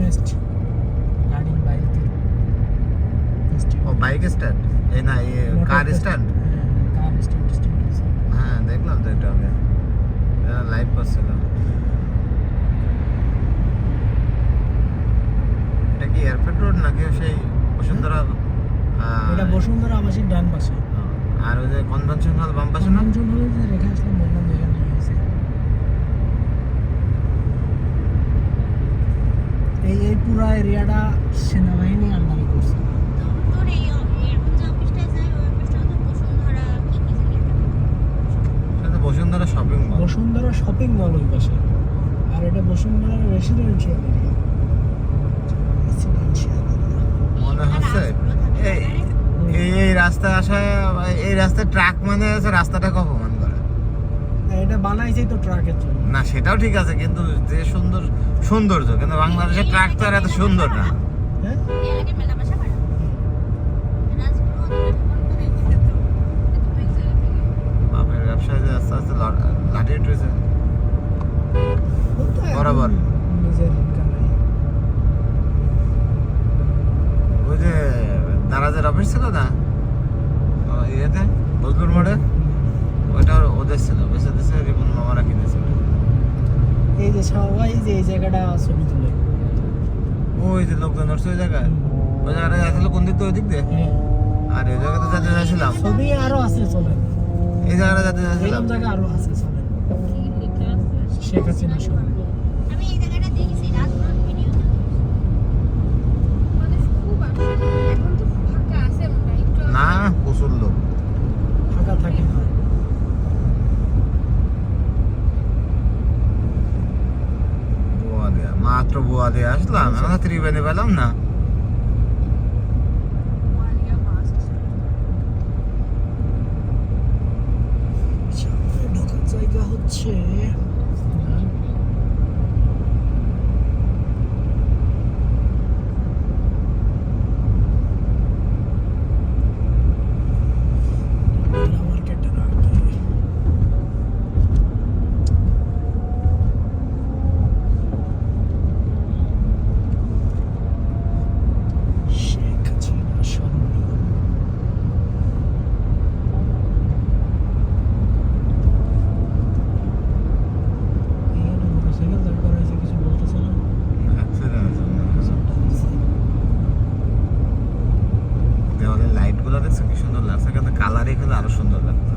Fest গাড়ির বাইরে ও bike stand এই না কার স্ট্যান্ড কার স্ট্যান্ড হ্যাঁ দেখলাম তো এটা আগে লাইভ করছিল এটা কি এয়ারপোর্ট রোড নাকি সেই বসুন্ধরা এটা বসুন্ধরা আবাসিক ডান পাশে আর ওই যে কনভেনশন হল বাম পাশে না কনভেনশন হলে যে রেখা আসলে বললাম এখানে হয়েছে এই পুরো এরিয়াটা সেনাবাহিনী আন্ডারে করছে তোর এই এরকম যে অফিসটা যায় ওই অফিসটা তো বসুন্ধরা কি কি জানি এটা তো Bashundhara shopping mall Bashundhara shopping mall ওই পাশে আর এটা বসুন্ধরা রেসিডেন্সিয়াল এরিয়া মনে হচ্ছে এই এই রাস্তায় আসা এই রাস্তায় ট্রাক মানে আছে রাস্তাটাকে অপমান করে এটা বানাইছেই তো ট্রাকের জন্য না সেটাও ঠিক আছে কিন্তু যে সৌন্দর্য কিন্তু বাংলাদেশের ট্রাক তো আর এত সুন্দর না হ্যাঁ এর আগে মেলা বাসা ভাড়া রাজপুর বাপের ব্যবসায় যে আস্তে আস্তে লাঠি উঠেছে বরাবর। নিজের কামাই ওই যে দারাজের অফিস ছিল না ইয়েতে বজলুর মোড়ে ওইটা ওদের ছিল বেঁচে দিয়েছে রিপন মামারা কিনেছিল এই যে সবাই যে এই জায়গাটা ছবি তুলে ওই যে লোকজন উঠছে ওই জায়গায় ওই জায়গাটা যাচ্ছিল কোন দিক দিয়ে ওই দিক দিয়ে হ্যাঁ আর এই জায়গাতে যেতে চাইছিলাম ছবি আরো আছে চলেন এই জায়গাটা যেতে চাইছিলাম এরকম জায়গা আরো আছে চলেন শেখ হাসিনা সব আমি এই জায়গাটা দেখেছি রাজপুর ভিডিওতে মানে খুব এখন তো ফাঁকা আছে মনে হয় একটু না প্রচুর লোক ফাঁকা থাকে না মাত্র বোয়া দিয়ে আসলাম আমরা ত্রিবেণী পেলাম না ওয়ালিয়া বাস সামনে ঢোকার জায়গা হচ্ছে মার্কেটের আগে শেখ হাসিনা সরণি এখানে মোটরসাইকেল দাঁড় করা হয়েছে কিছু বলতেছে না দেওয়ালের লাইট গুলো দেখছো কি সুন্দর লাগছে কিন্তু কালার এগুলো আরো সুন্দর লাগছে